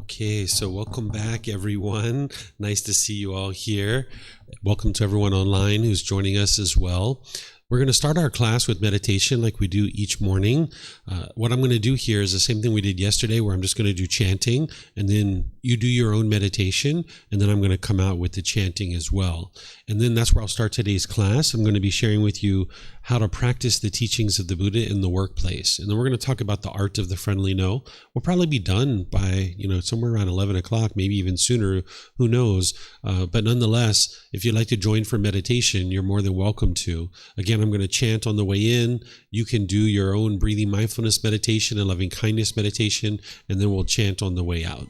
Okay, so welcome back, everyone. Nice to see you all here. Welcome to everyone online who's joining us as well. We're going to start our class with meditation like we do each morning. What I'm going to do here is the same thing we did yesterday, where I'm just going to do chanting, and then you do your own meditation, and then I'm going to come out with the chanting as well. And then that's where I'll start today's class. I'm going to be sharing with you how to practice the teachings of the Buddha in the workplace. And then we're going to talk about the art of the friendly no. We'll probably be done by, somewhere around 11 o'clock, maybe even sooner, who knows. But nonetheless, if you'd like to join for meditation, you're more than welcome to. Again, I'm going to chant on the way in. You can do your own breathing mindfulness meditation and loving kindness meditation, and then we'll chant on the way out.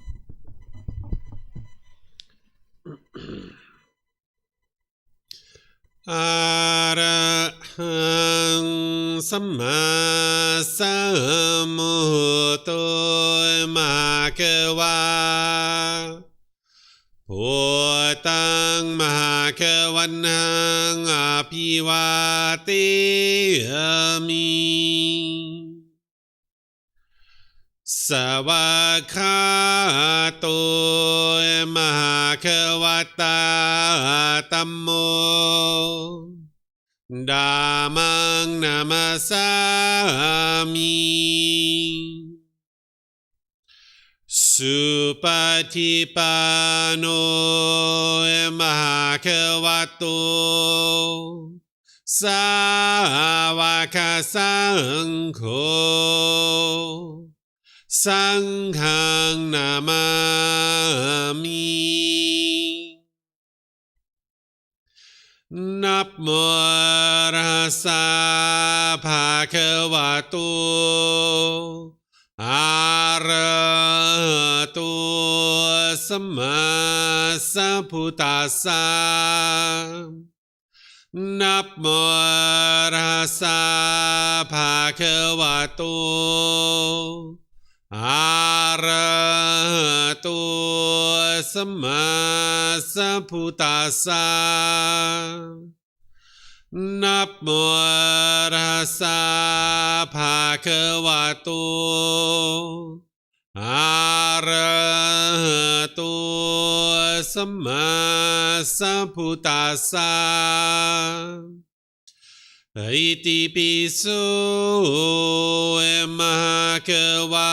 Arahang Samma Sambuddho Bhagava Bhutang Bhagavanang Abhivateyami Savakhato Bhagavata Tammo Dhammang Namasami Supatipano Bhagavato Sāvaka Saṅkho Sanghang Namami Namo Tassa Bhagavato Arahato Samma Sambuddhassa Namo Tassa Bhagavato Arahato Samma Sambuddhassa Namo Tassa Bhagavato Arahato Samma Sambuddhassa Iti piso Bhagava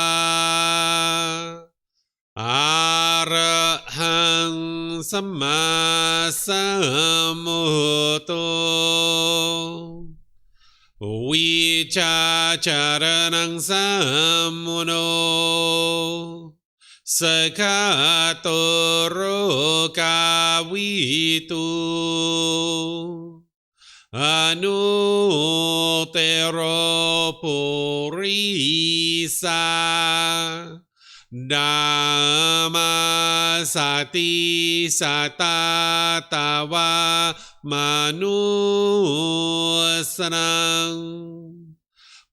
Arahang Samma Sambuddho Vicacaranang Sammuno Sakhato Rokavitu Anuttaro Purisa Dhamma Sati Satatava Manusanang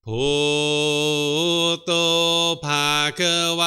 Bhutto Bhagavati.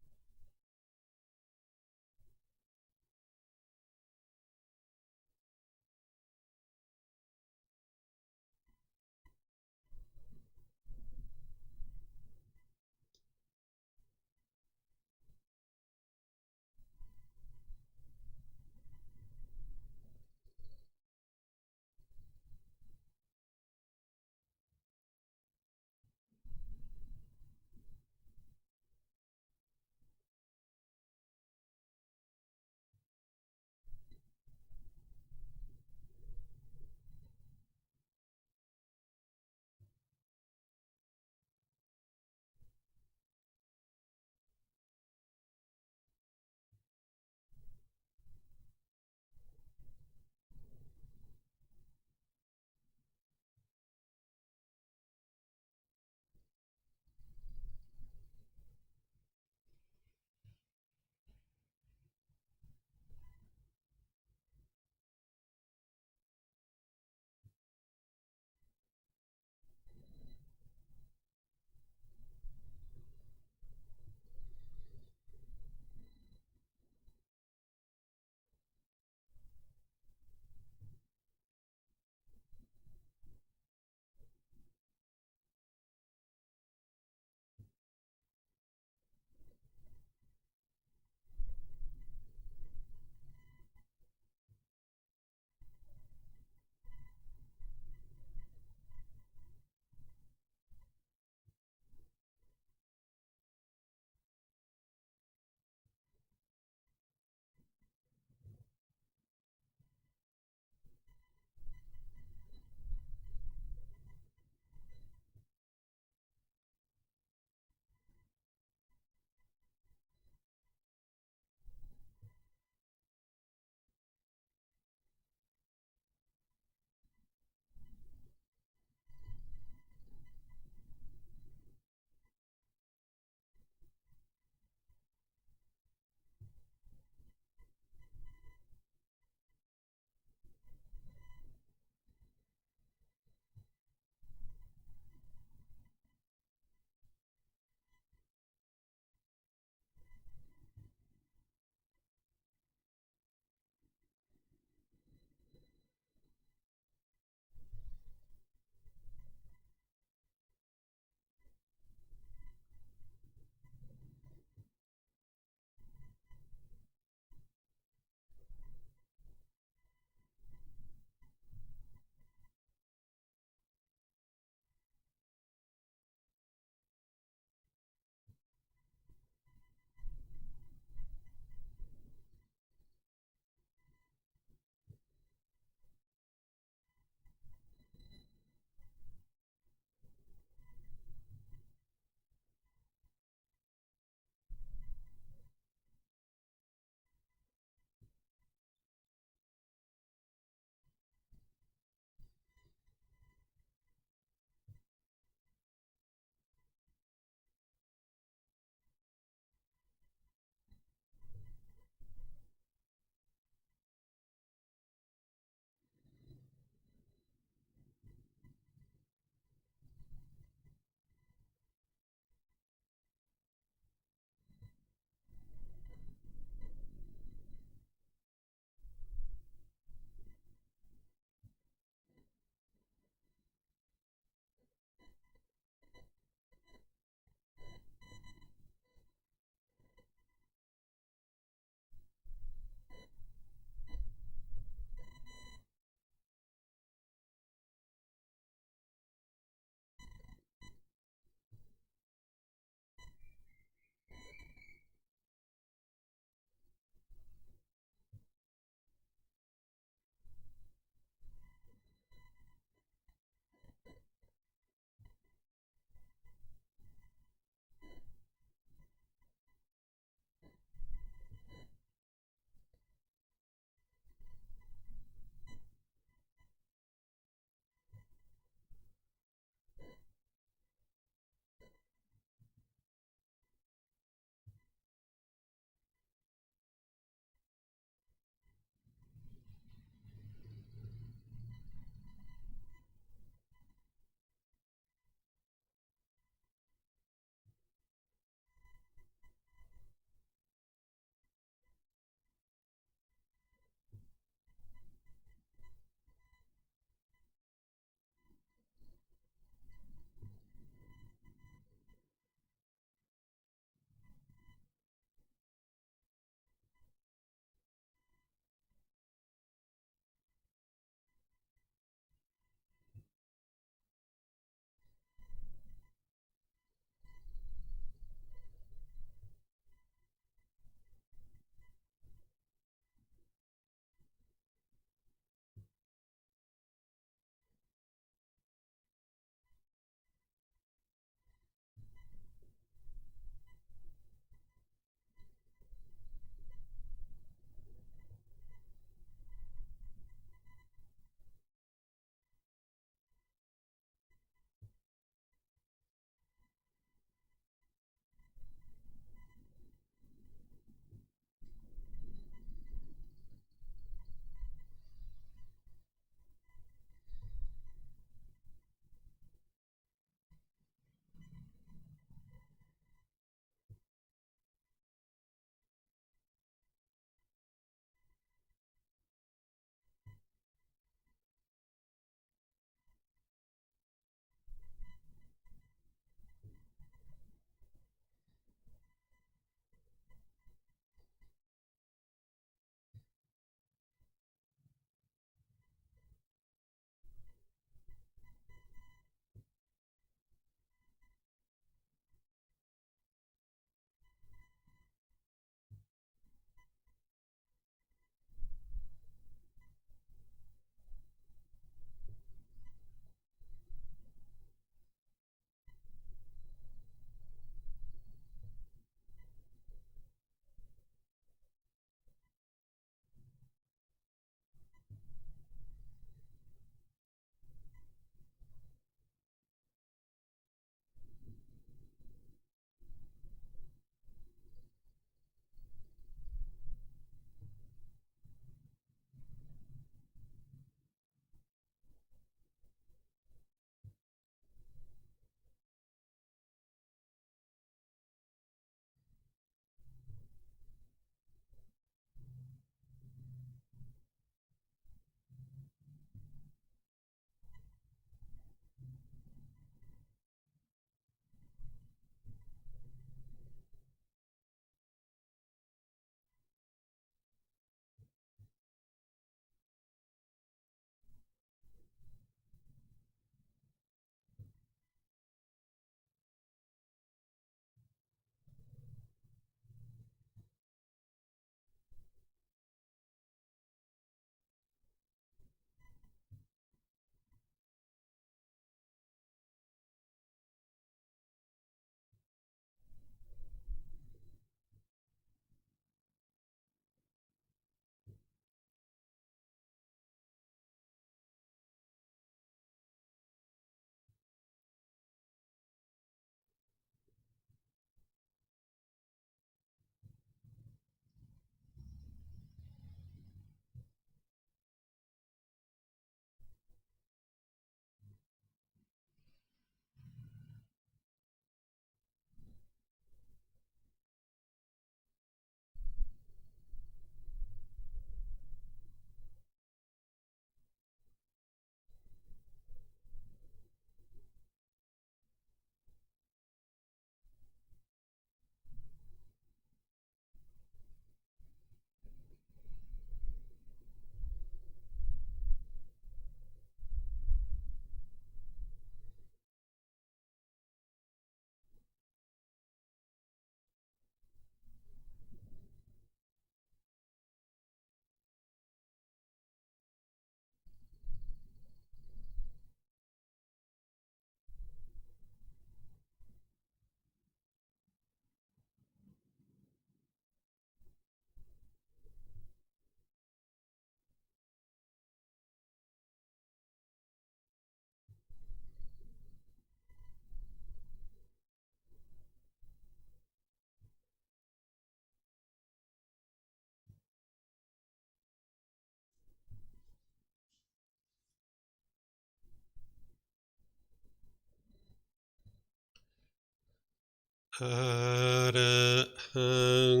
อะระหัง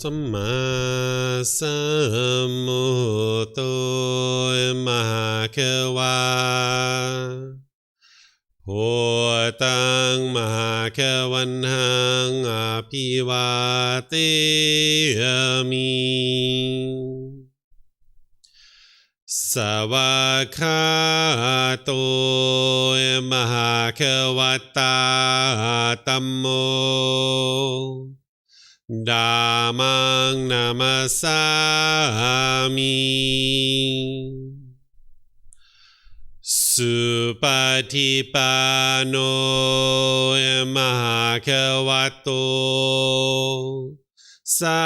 สัมมาสัมพุทโธมหาเขวาโหตังมหาเขวันหังอภิวาเทมิสวากขาโตมหาเขวัตตาธัมโมธัมมังนามัสสามิสุปฏิปันโนมหาเขวัตโตสา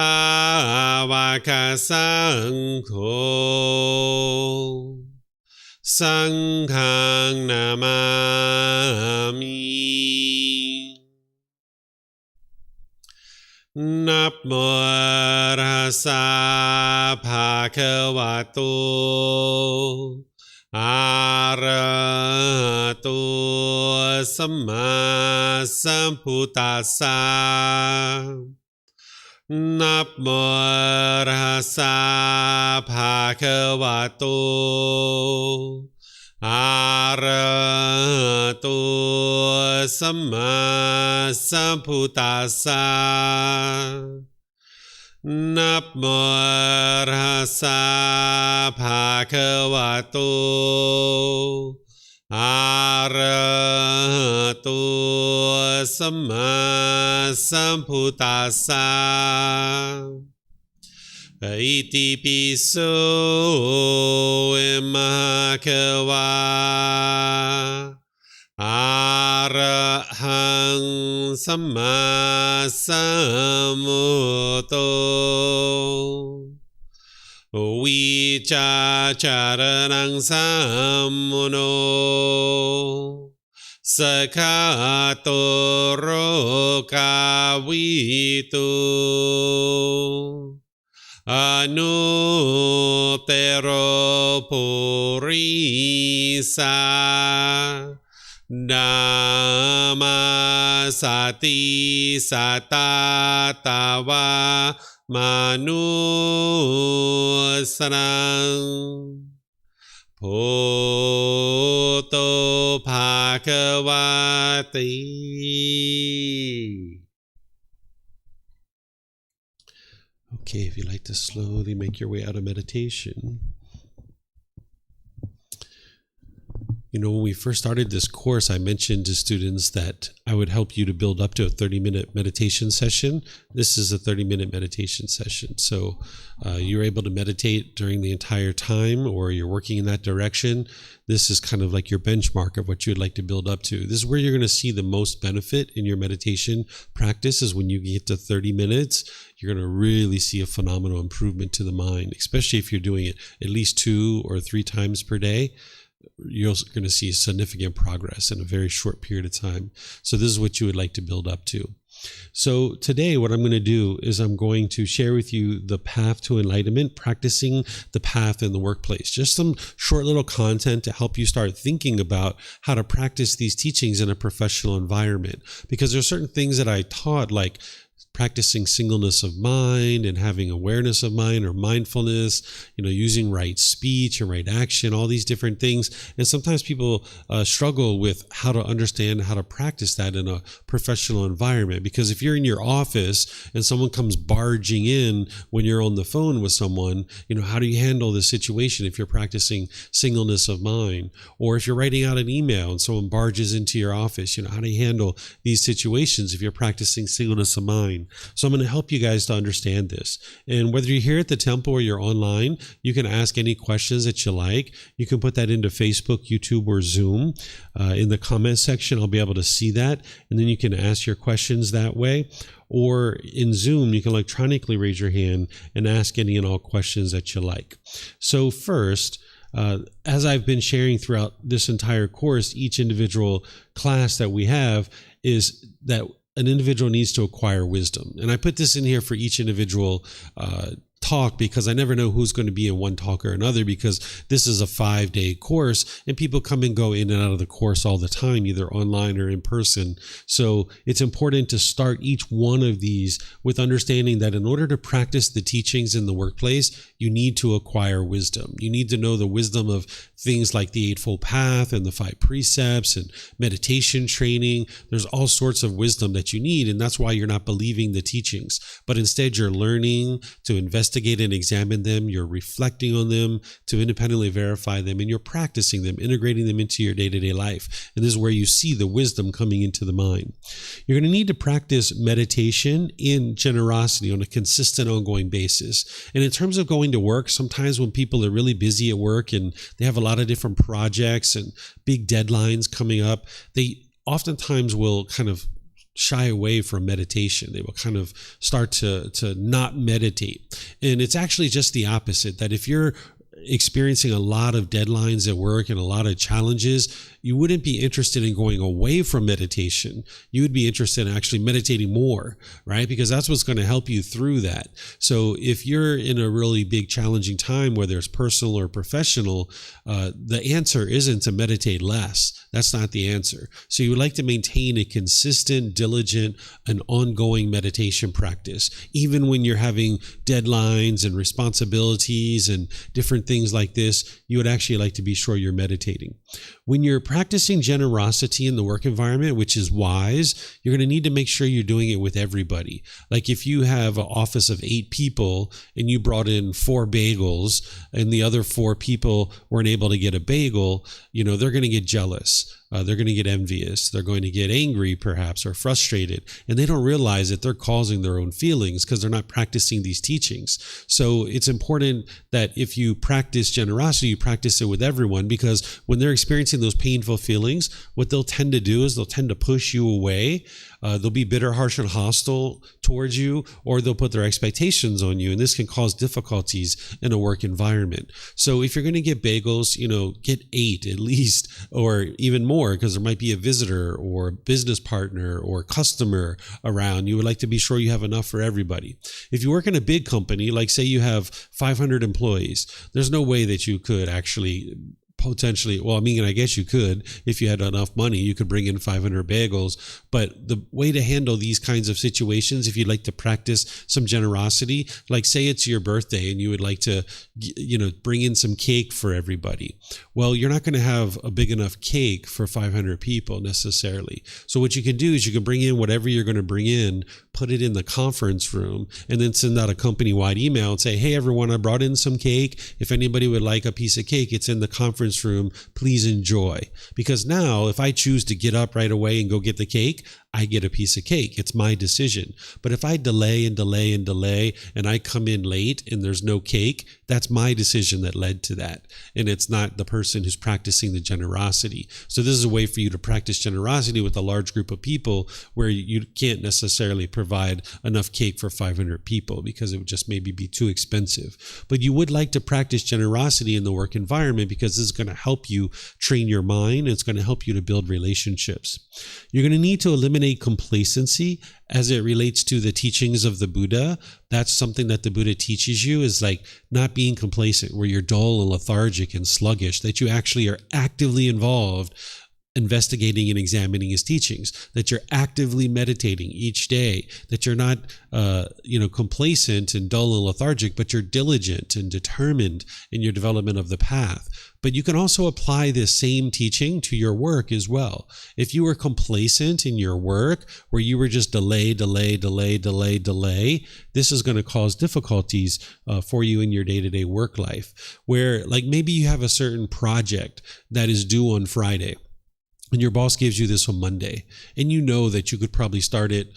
วกสังโฆสังฆังนามามินับโมตัสสะภะคะวะโตอะระหะโตสัมมาสัมพุทธัสสะนับโมตัสสะภะคะวะโตอะระหะโตสัมมาสัมพุทธัสสะนับโมตัสสะภะคะวะโตอะระหะโตสัมมาสัมพุทธัสสะอิติปิโสมหาเขวาอะระหังสัมมาสัมพุทโธวิชาจารณังสัมมุโนสคาโตโรกาวิตุอนุเตโรปุริสานามาสติสัตตาตาวามนุสนังโพโตภาควาติ Okay, if you'd like to slowly make your way out of meditation. You know, when we first started this course, I mentioned to students that I would help you to build up to a 30-minute meditation session. This is a 30-minute meditation session. So you're able to meditate during the entire time, or you're working in that direction. This is kind of like your benchmark of what you'd like to build up to. This is where you're going to see the most benefit in your meditation practice, is when you get to 30 minutes. You're going to really see a phenomenal improvement to the mind, especially if you're doing it at least 2 or 3 times per day. You're going to see significant progress in a very short period of time. So this is what you would like to build up to. So today what I'm going to do is I'm going to share with you the path to enlightenment, practicing the path in the workplace. Just some short little content to help you start thinking about how to practice these teachings in a professional environment. Because there are certain things that I taught, like practicing singleness of mind and having awareness of mind or mindfulness, using right speech and right action, all these different things. And sometimes people struggle with how to understand how to practice that in a professional environment. Because if you're in your office and someone comes barging in when you're on the phone with someone, how do you handle the situation if you're practicing singleness of mind? Or if you're writing out an email and someone barges into your office, how do you handle these situations if you're practicing singleness of mind? So I'm going to help you guys to understand this. And whether you're here at the temple or you're online, you can ask any questions that you like. You can put that into Facebook, YouTube, or Zoom. In the comment section, I'll be able to see that. And then you can ask your questions that way. Or in Zoom, you can electronically raise your hand and ask any and all questions that you like. So first, as I've been sharing throughout this entire course, each individual class that we have is that an individual needs to acquire wisdom. And I put this in here for each individual talk, because I never know who's going to be in one talk or another, because this is a 5-day course and people come and go in and out of the course all the time, either online or in person. So it's important to start each one of these with understanding that in order to practice the teachings in the workplace, you need to acquire wisdom. You need to know the wisdom of things like the Eightfold Path and the 5 precepts and meditation training. There's all sorts of wisdom that you need, and that's why you're not believing the teachings, but instead you're learning to investigate and examine them, you're reflecting on them to independently verify them, and you're practicing them, integrating them into your day-to-day life. And this is where you see the wisdom coming into the mind. You're going to need to practice meditation in generosity on a consistent, ongoing basis. And in terms of going to work, sometimes when people are really busy at work and they have a lot of different projects and big deadlines coming up, they oftentimes will kind of shy away from meditation. They will kind of start to not meditate. And it's actually just the opposite, that if you're experiencing a lot of deadlines at work and a lot of challenges, you wouldn't be interested in going away from meditation. You would be interested in actually meditating more, right? Because that's what's going to help you through that. So if you're in a really big challenging time, whether it's personal or professional, the answer isn't to meditate less. That's not the answer. So you would like to maintain a consistent, diligent, and ongoing meditation practice, even when you're having deadlines and responsibilities and different things like this. You would actually like to be sure you're meditating. When you're practicing generosity in the work environment, which is wise, you're going to need to make sure you're doing it with everybody. Like if you have an office of 8 people and you brought in 4 bagels and the other 4 people weren't able to get a bagel, they're going to get jealous. They're going to get envious. They're going to get angry, perhaps, or frustrated. And they don't realize that they're causing their own feelings because they're not practicing these teachings. So it's important that if you practice generosity, you practice it with everyone, because when they're experiencing those painful feelings, what they'll tend to do is they'll tend to push you away. They'll be bitter, harsh, and hostile towards you, or they'll put their expectations on you. And this can cause difficulties in a work environment. So if you're going to get bagels, get 8 at least, or even more, because there might be a visitor or business partner or customer around. You would like to be sure you have enough for everybody. If you work in a big company, like say you have 500 employees, there's no way that you could actually potentially, I guess you could. If you had enough money, you could bring in 500 bagels. But the way to handle these kinds of situations, if you'd like to practice some generosity, like say it's your birthday and you would like to, bring in some cake for everybody. Well, you're not going to have a big enough cake for 500 people necessarily. So what you can do is you can bring in whatever you're going to bring in, put it in the conference room, and then send out a company-wide email and say, hey, everyone, I brought in some cake. If anybody would like a piece of cake, it's in the conference room. Please enjoy. Because now if I choose to get up right away and go get the cake, I get a piece of cake. It's my decision. But if I delay and delay and delay and I come in late and there's no cake, that's my decision that led to that. And it's not the person who's practicing the generosity. So this is a way for you to practice generosity with a large group of people where you can't necessarily provide enough cake for 500 people because it would just maybe be too expensive. But you would like to practice generosity in the work environment because this is going to help you train your mind. And it's going to help you to build relationships. You're going to need to eliminate complacency as it relates to the teachings of the Buddha. That's something that the Buddha teaches you, is like not being complacent, where you're dull and lethargic and sluggish, that you actually are actively involved investigating and examining his teachings, that you're actively meditating each day, that you're not, complacent and dull and lethargic, but you're diligent and determined in your development of the path. But you can also apply this same teaching to your work as well. If you were complacent in your work, where you were just delay, this is going to cause difficulties for you in your day-to-day work life, where like maybe you have a certain project that is due on Friday, and your boss gives you this on Monday, and you know that you could probably start it,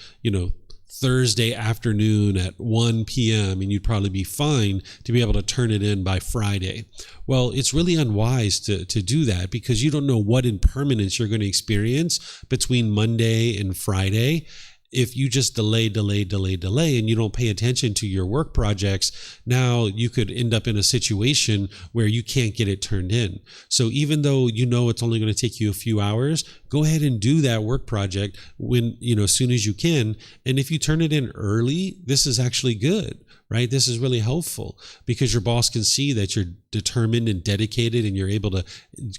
Thursday afternoon at 1 p.m. and you'd probably be fine to be able to turn it in by Friday. Well, it's really unwise to do that, because you don't know what impermanence you're going to experience between Monday and Friday. If you just delay, and you don't pay attention to your work projects, now you could end up in a situation where you can't get it turned in. So even though you know it's only going to take you a few hours, go ahead and do that work project when, as soon as you can. And if you turn it in early, this is actually good, right? This is really helpful because your boss can see that you're determined and dedicated and you're able to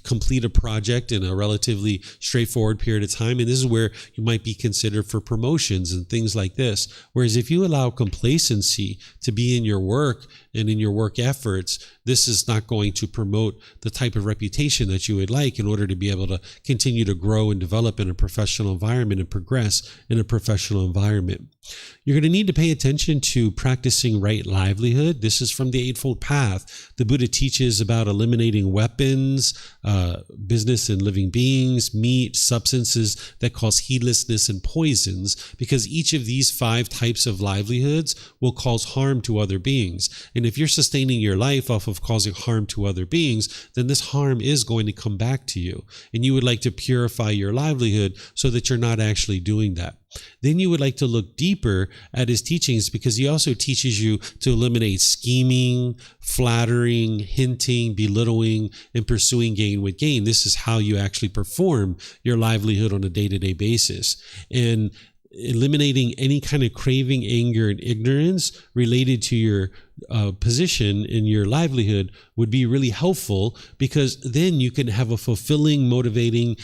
complete a project in a relatively straightforward period of time. And this is where you might be considered for promotions and things like this. Whereas if you allow complacency to be in your work and in your work efforts, this is not going to promote the type of reputation that you would like in order to be able to continue to grow and develop in a professional environment and progress in a professional environment. You're going to need to pay attention to practicing right livelihood. This is from the Eightfold Path. The Buddha teaches about eliminating weapons, business and living beings, meat, substances that cause heedlessness, and poisons, because each of these 5 types of livelihoods will cause harm to other beings. And if you're sustaining your life off of causing harm to other beings, then this harm is going to come back to you. And you would like to purify your livelihood so that you're not actually doing that. Then you would like to look deeper at his teachings, because he also teaches you to eliminate scheming, flattering, hinting, belittling, and pursuing gain with gain. This is how you actually perform your livelihood on a day-to-day basis. And eliminating any kind of craving, anger, and ignorance related to your position in your livelihood would be really helpful, because then you can have a fulfilling, motivating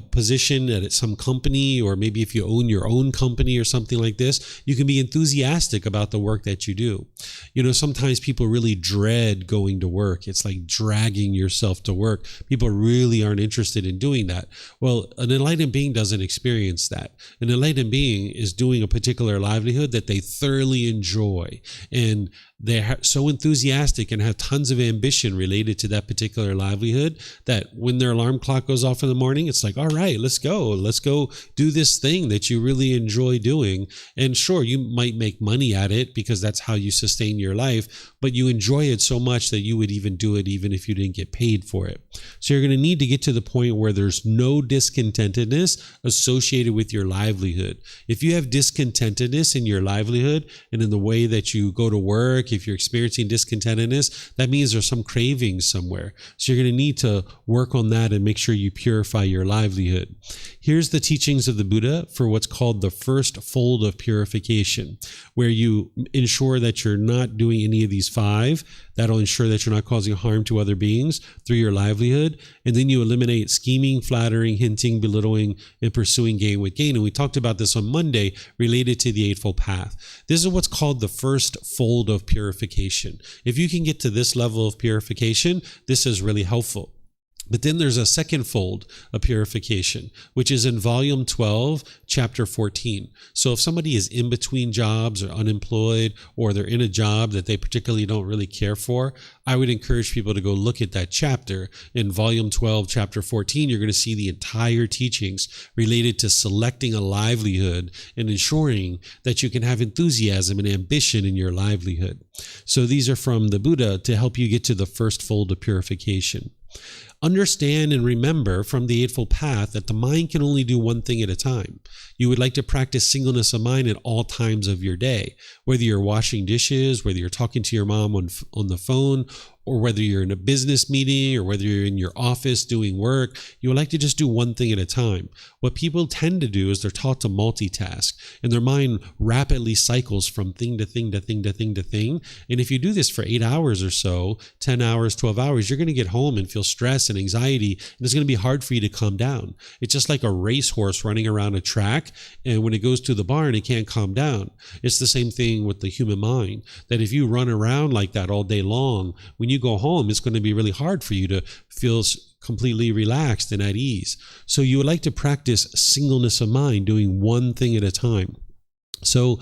position at some company, or maybe if you own your own company or something like this, you can be enthusiastic about the work that you do. You know, sometimes people really dread going to work. It's like dragging yourself to work. People really aren't interested in doing that. Well, an enlightened being doesn't experience that. An enlightened being is doing a particular livelihood that they thoroughly enjoy, and they're so enthusiastic and have tons of ambition related to that particular livelihood that when their alarm clock goes off in the morning, it's like, all right, let's go do this thing that you really enjoy doing. And sure, you might make money at it because that's how you sustain your life, but you enjoy it so much that you would even do it even if you didn't get paid for it. So you're going to need to get to the point where there's no discontentedness associated with your livelihood. If you have discontentedness in your livelihood and in the way that you go to work, if you're experiencing discontentedness, that means there's some cravings somewhere. So you're going to need to work on that and make sure you purify your livelihood. Here's the teachings of the Buddha for what's called the first fold of purification, where you ensure that you're not doing any of these 5. That'll ensure that you're not causing harm to other beings through your livelihood. And then you eliminate scheming, flattering, hinting, belittling, and pursuing gain with gain. And we talked about this on Monday related to the Eightfold Path. This is what's called the first fold of purification. If you can get to this level of purification, this is really helpful. But then there's a second fold of purification, which is in volume 12, chapter 14. So if somebody is in between jobs or unemployed, or they're in a job that they particularly don't really care for, I would encourage people to go look at that chapter. In volume 12, chapter 14, you're going to see the entire teachings related to selecting a livelihood and ensuring that you can have enthusiasm and ambition in your livelihood. So these are from the Buddha to help you get to the first fold of purification. Understand and remember from the Eightfold Path that the mind can only do one thing at a time. You would like to practice singleness of mind at all times of your day, whether you're washing dishes, whether you're talking to your mom on the phone, or whether you're in a business meeting, or whether you're in your office doing work. You would like to just do one thing at a time. What people tend to do is they're taught to multitask, and their mind rapidly cycles from thing to thing to thing to thing to thing. And if you do this for 8 hours or so, 10 hours, 12 hours, you're going to get home and feel stress and anxiety, and it's going to be hard for you to calm down. It's just like a racehorse running around a track, and when it goes to the barn, it can't calm down. It's the same thing with the human mind, that if you run around like that all day long, when you go home, it's going to be really hard for you to feel completely relaxed and at ease. So you would like to practice singleness of mind, doing one thing at a time. So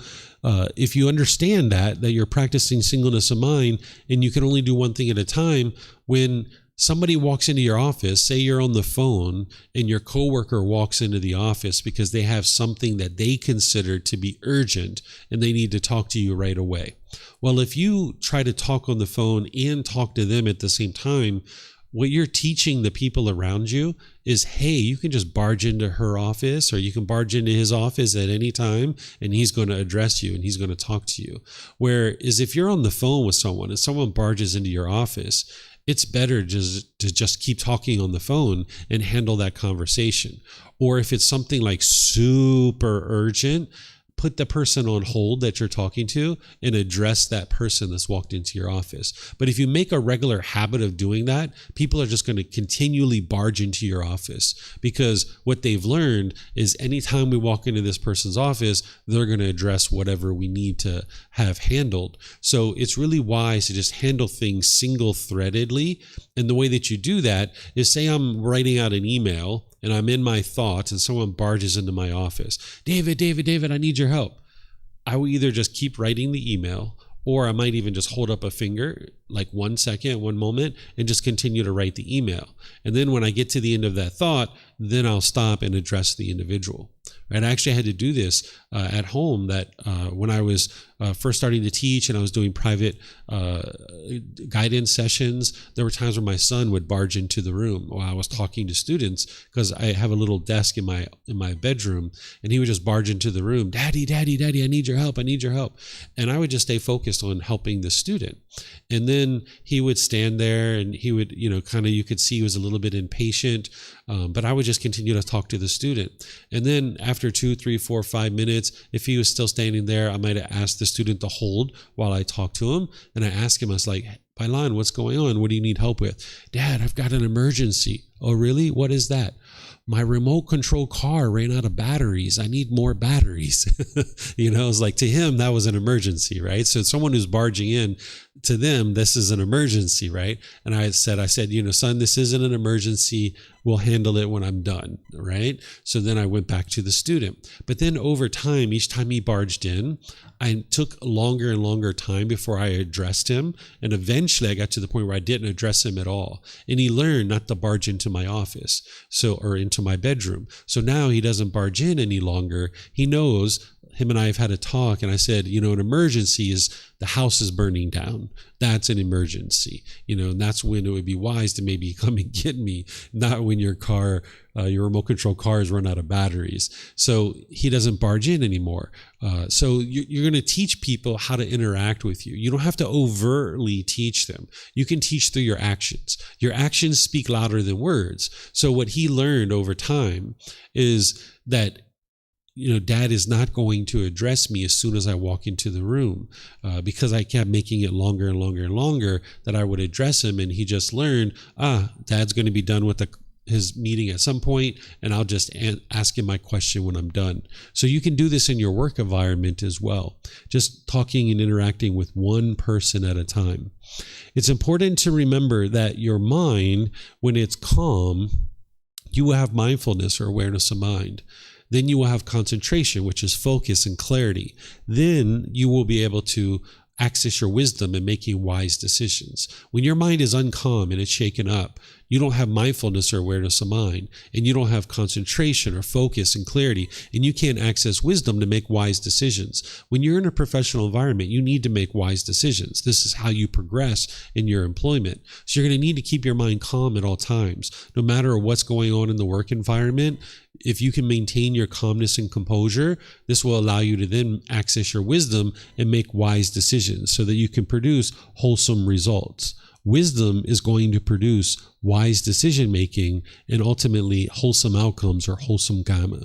if you understand that you're practicing singleness of mind and you can only do one thing at a time, when somebody walks into your office, say you're on the phone and your coworker walks into the office because they have something that they consider to be urgent and they need to talk to you right away. Well, if you try to talk on the phone and talk to them at the same time, what you're teaching the people around you is, hey, you can just barge into her office, or you can barge into his office at any time, and he's going to address you and he's going to talk to you. Whereas if you're on the phone with someone and someone barges into your office, it's better to just keep talking on the phone and handle that conversation. Or if it's something like super urgent, put the person on hold that you're talking to and address that person that's walked into your office. But if you make a regular habit of doing that, people are just going to continually barge into your office, because what they've learned is anytime we walk into this person's office, they're going to address whatever we need to have handled. So it's really wise to just handle things single-threadedly. And the way that you do that is, say I'm writing out an email and I'm in my thoughts and someone barges into my office. David, I need your help. I will either just keep writing the email, or I might even just hold up a finger, like 1 second, one moment, and just continue to write the email. And then when I get to the end of that thought, then I'll stop and address the individual. Right? I actually had to do this at home, that when I was first starting to teach and I was doing private guidance sessions, there were times where my son would barge into the room while I was talking to students, because I have a little desk in my bedroom, and he would just barge into the room. Daddy, I need your help. And I would just stay focused on helping the student. And then he would stand there and he would, you could see he was a little bit impatient, but I would just continue to talk to the student. And then after 2, 3, 4, 5 minutes, if he was still standing there, I might have asked the student to hold while I talked to him. And I asked him, I was like, Bailan, what's going on? What do you need help with? Dad, I've got an emergency. Oh, really? What is that? My remote control car ran out of batteries. I need more batteries. It's like, to him, that was an emergency, right? So someone who's barging in, to them, this is an emergency, right? And I said, son, this isn't an emergency. We'll handle it when I'm done, right? So then I went back to the student. But then over time, each time he barged in, I took longer and longer time before I addressed him. And eventually I got to the point where I didn't address him at all. And he learned not to barge into my office, or into my bedroom. So now he doesn't barge in any longer. He knows. Him and I have had a talk, and I said, an emergency is the house is burning down. That's an emergency, and that's when it would be wise to maybe come and get me, not when your remote control car has run out of batteries. So he doesn't barge in anymore. So you're going to teach people how to interact with you. You don't have to overtly teach them. You can teach through your actions. Your actions speak louder than words. So what he learned over time is that Dad is not going to address me as soon as I walk into the room, because I kept making it longer and longer and longer that I would address him. And he just learned, Dad's going to be done with his meeting at some point, and I'll just ask him my question when I'm done. So you can do this in your work environment as well, just talking and interacting with one person at a time. It's important to remember that your mind, when it's calm, you will have mindfulness or awareness of mind. Then you will have concentration, which is focus and clarity. Then you will be able to access your wisdom in making wise decisions. When your mind is uncalm and it's shaken up, you don't have mindfulness or awareness of mind, and you don't have concentration or focus and clarity, and you can't access wisdom to make wise decisions. When you're in a professional environment, you need to make wise decisions. This is how you progress in your employment. So you're going to need to keep your mind calm at all times. No matter what's going on in the work environment, if you can maintain your calmness and composure, this will allow you to then access your wisdom and make wise decisions so that you can produce wholesome results. Wisdom is going to produce wise decision-making and ultimately wholesome outcomes, or wholesome karma.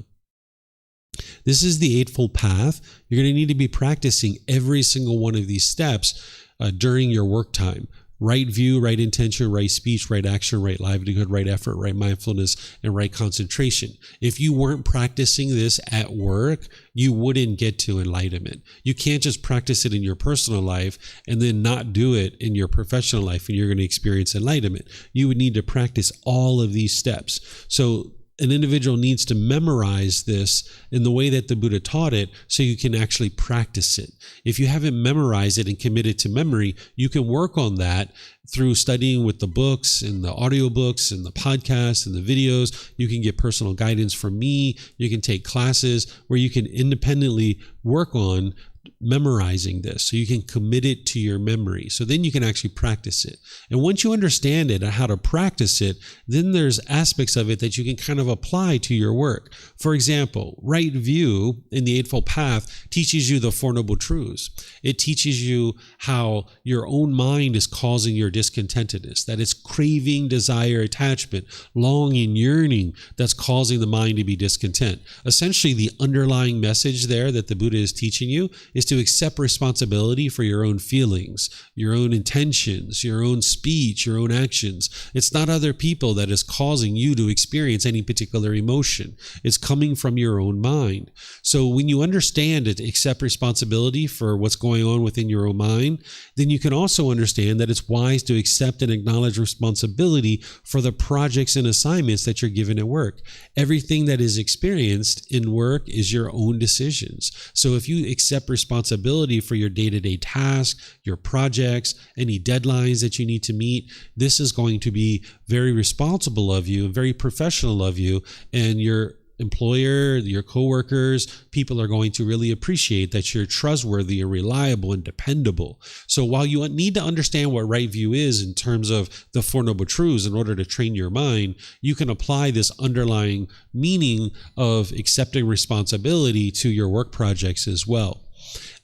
This is the Eightfold Path. You're going to need to be practicing every single one of these steps during your work time. Right view, right intention, right speech, right action, right livelihood, right effort, right mindfulness, and right concentration. If you weren't practicing this at work, you wouldn't get to enlightenment. You can't just practice it in your personal life and then not do it in your professional life, and you're going to experience enlightenment. You would need to practice all of these steps. So an individual needs to memorize this in the way that the Buddha taught it, so you can actually practice it. If you haven't memorized it and committed to memory, you can work on that through studying with the books and the audiobooks and the podcasts and the videos. You can get personal guidance from me. You can take classes where you can independently work on memorizing this so you can commit it to your memory. So then you can actually practice it. And once you understand it and how to practice it, then there's aspects of it that you can kind of apply to your work. For example, right view in the Eightfold Path teaches you the Four Noble Truths. It teaches you how your own mind is causing your discontentedness, that it's craving, desire, attachment, longing, yearning that's causing the mind to be discontent. Essentially, the underlying message there that the Buddha is teaching you is to accept responsibility for your own feelings, your own intentions, your own speech, your own actions. It's not other people that is causing you to experience any particular emotion. It's coming from your own mind. So when you understand it, accept responsibility for what's going on within your own mind, then you can also understand that it's wise to accept and acknowledge responsibility for the projects and assignments that you're given at work. Everything that is experienced in work is your own decisions. So if you accept responsibility for your day-to-day tasks, your projects, any deadlines that you need to meet, this is going to be very responsible of you and very professional of you, and your employer, your coworkers, people are going to really appreciate that you're trustworthy and reliable and dependable. So while you need to understand what right view is in terms of the Four Noble Truths in order to train your mind, you can apply this underlying meaning of accepting responsibility to your work projects as well.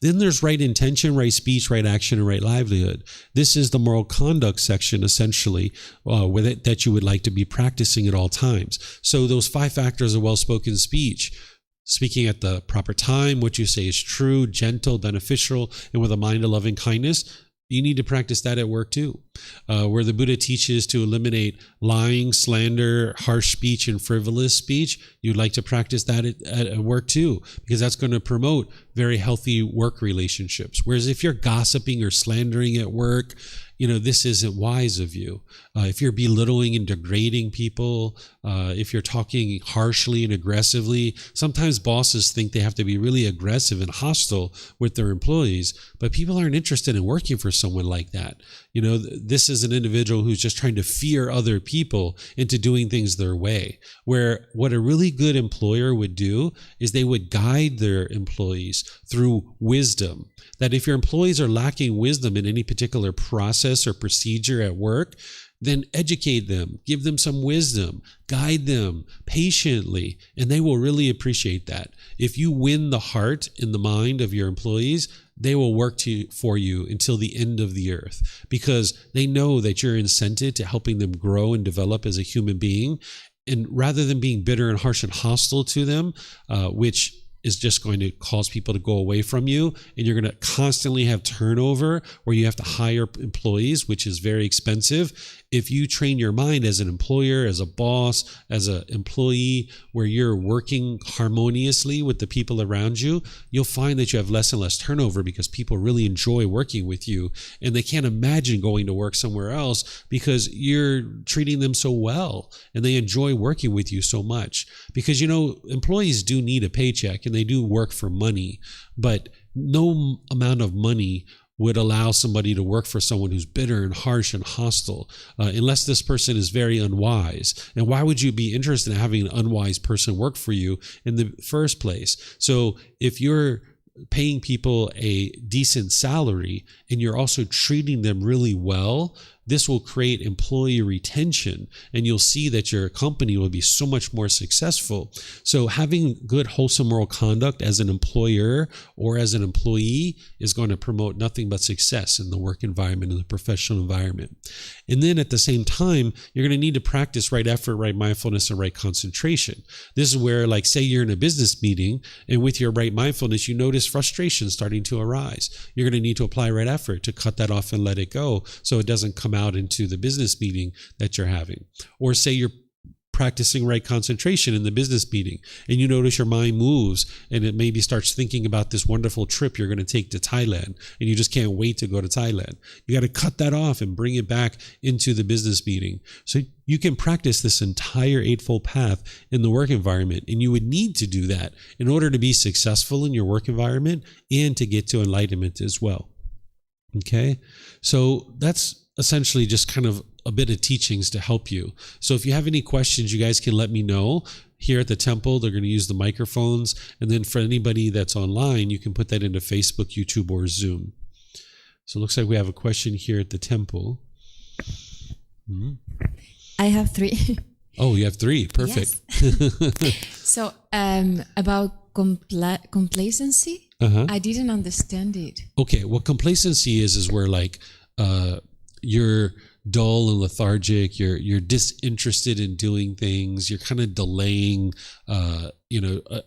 Then there's right intention, right speech, right action, and right livelihood. This is the moral conduct section, essentially, that you would like to be practicing at all times. So those 5 factors of well-spoken speech: speaking at the proper time, what you say is true, gentle, beneficial, and with a mind of loving kindness. You need to practice that at work too, where the Buddha teaches to eliminate lying, slander, harsh speech, and frivolous speech. You'd like to practice that at work too, because that's going to promote very healthy work relationships. Whereas if you're gossiping or slandering at work, this isn't wise of you. If you're belittling and degrading people, if you're talking harshly and aggressively, sometimes bosses think they have to be really aggressive and hostile with their employees, but people aren't interested in working for someone like that. This is an individual who's just trying to fear other people into doing things their way, where what a really good employer would do is they would guide their employees through wisdom. That if your employees are lacking wisdom in any particular process or procedure at work, then educate them, give them some wisdom, guide them patiently, and they will really appreciate that. If you win the heart and the mind of your employees, they will work for you until the end of the earth, because they know that you're incented to helping them grow and develop as a human being. And rather than being bitter and harsh and hostile to them, which is just going to cause people to go away from you, and you're going to constantly have turnover where you have to hire employees, which is very expensive. If you train your mind as an employer, as a boss, as an employee, where you're working harmoniously with the people around you, you'll find that you have less and less turnover, because people really enjoy working with you, and they can't imagine going to work somewhere else because you're treating them so well, and they enjoy working with you so much. Because, employees do need a paycheck, and they do work for money, but no amount of money would allow somebody to work for someone who's bitter and harsh and hostile, unless this person is very unwise. And why would you be interested in having an unwise person work for you in the first place? So if you're paying people a decent salary and you're also treating them really well, this will create employee retention, and you'll see that your company will be so much more successful. So having good, wholesome moral conduct as an employer or as an employee is going to promote nothing but success in the work environment and the professional environment. And then at the same time, you're going to need to practice right effort, right mindfulness, and right concentration. This is where, like, say you're in a business meeting, and with your right mindfulness, you notice frustration starting to arise. You're going to need to apply right effort to cut that off and let it go, so it doesn't come out into the business meeting that you're having. Or say you're practicing right concentration in the business meeting, and you notice your mind moves, and it maybe starts thinking about this wonderful trip you're going to take to Thailand, and you just can't wait to go to Thailand. You got to cut that off and bring it back into the business meeting. So you can practice this entire Eightfold Path in the work environment, and you would need to do that in order to be successful in your work environment and to get to enlightenment as well. Okay, so that's essentially just kind of a bit of teachings to help you. So if you have any questions, you guys can let me know. here at the temple. They're going to use the microphones. And then for anybody that's online, you can put that into Facebook, YouTube, or Zoom. So it looks like we have a question here at the temple. I have 3. Oh, you have 3. Perfect. Yes. So about complacency, I didn't understand it. Okay, what complacency is where like you're dull and lethargic, you're disinterested in doing things, you're kind of delaying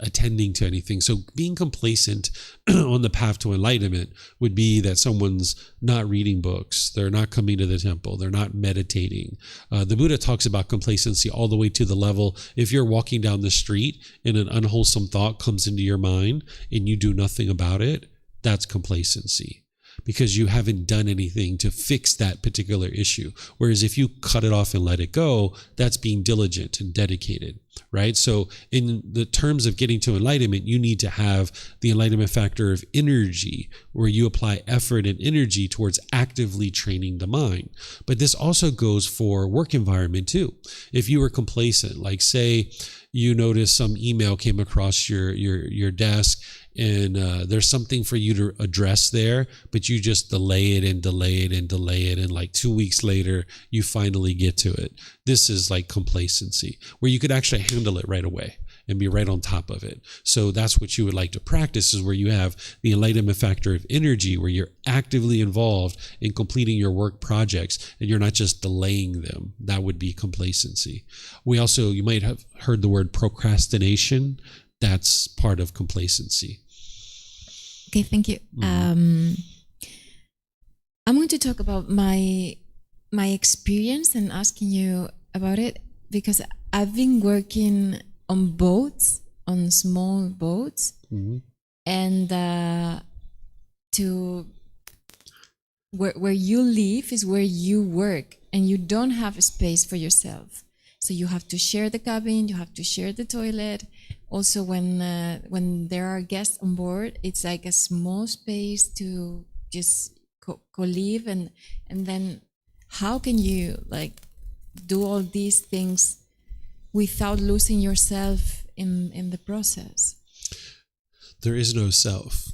attending to anything. So being complacent on the path to enlightenment would be that someone's not reading books, they're not coming to the temple, they're not meditating. The Buddha talks about complacency all the way to the level, if you're walking down the street and an unwholesome thought comes into your mind and you do nothing about it, that's complacency, because you haven't done anything to fix that particular issue. Whereas if you cut it off and let it go, that's being diligent and dedicated, right? So in the terms of getting to enlightenment, you need to have the enlightenment factor of energy, where you apply effort and energy towards actively training the mind. But this also goes for work environment too. If you were complacent, like say you notice some email came across your desk, and there's something for you to address there, but you just delay it and delay it and delay it, and like 2 weeks later you finally get to it. This is like complacency, where you could actually handle it right away and be right on top of it. So that's what you would like to practice, is where you have the enlightenment factor of energy, where you're actively involved in completing your work projects and you're not just delaying them. That would be complacency. You might have heard the word procrastination. That's part of complacency. Okay, thank you. I'm going to talk about my experience and asking you about it, because I've been working on boats, on small boats, and where you live is where you work, and you don't have a space for yourself. So you have to share the cabin, you have to share the toilet. Also, when there are guests on board, it's like a small space to just co-live, and then how can you like do all these things without losing yourself in the process? There is no self.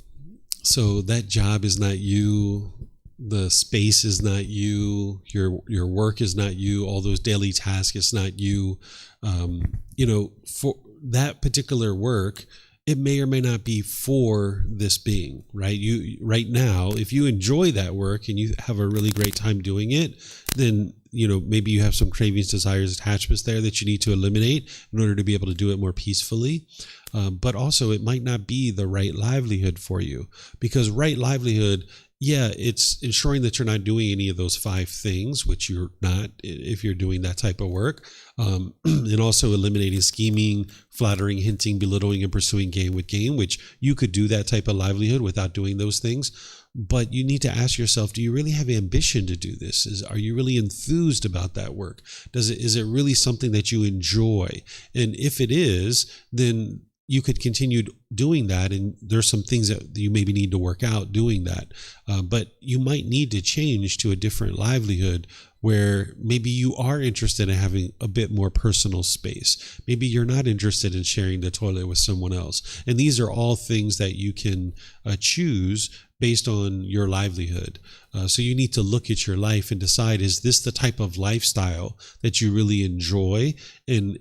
So that job is not you. The space is not you. Your work is not you. All those daily tasks, it's not you. For that particular work, it may or may not be for this being, right? Right now, if you enjoy that work and you have a really great time doing it, then maybe you have some cravings, desires, attachments there that you need to eliminate in order to be able to do it more peacefully. But also, it might not be the right livelihood for you, because right livelihood, it's ensuring that you're not doing any of those 5 things, which you're not if you're doing that type of work. And also eliminating scheming, flattering, hinting, belittling, and pursuing gain with gain, which you could do that type of livelihood without doing those things. But you need to ask yourself, do you really have ambition to do this? Are you really enthused about that work? Is it really something that you enjoy? And if it is, then you could continue doing that, and there's some things that you maybe need to work out doing that. But you might need to change to a different livelihood, where maybe you are interested in having a bit more personal space. Maybe you're not interested in sharing the toilet with someone else. And these are all things that you can choose based on your livelihood. So you need to look at your life and decide, is this the type of lifestyle that you really enjoy? And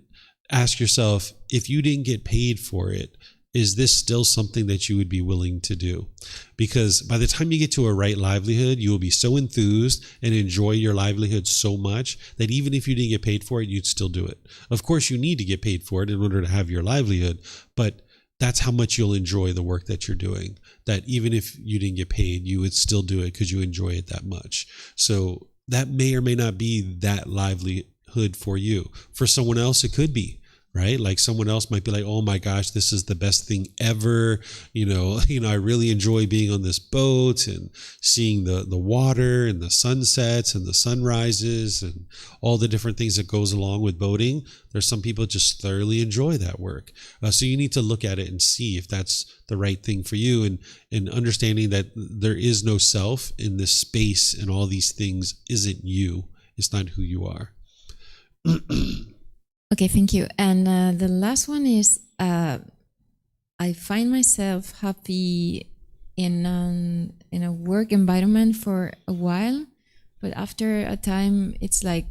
ask yourself, if you didn't get paid for it, is this still something that you would be willing to do? Because by the time you get to a right livelihood, you will be so enthused and enjoy your livelihood so much that even if you didn't get paid for it, you'd still do it. Of course, you need to get paid for it in order to have your livelihood, but that's how much you'll enjoy the work that you're doing, that even if you didn't get paid, you would still do it because you enjoy it that much. So that may or may not be that livelihood for you. For someone else, it could be. Right? Like someone else might be like, oh my gosh, this is the best thing ever. I really enjoy being on this boat and seeing the water and the sunsets and the sunrises and all the different things that goes along with boating. There's some people just thoroughly enjoy that work. So you need to look at it and see if that's the right thing for you, and understanding that there is no self in this space, and all these things isn't you. It's not who you are. Okay, thank you. And the last one is I find myself happy in a work environment for a while, but after a time, it's like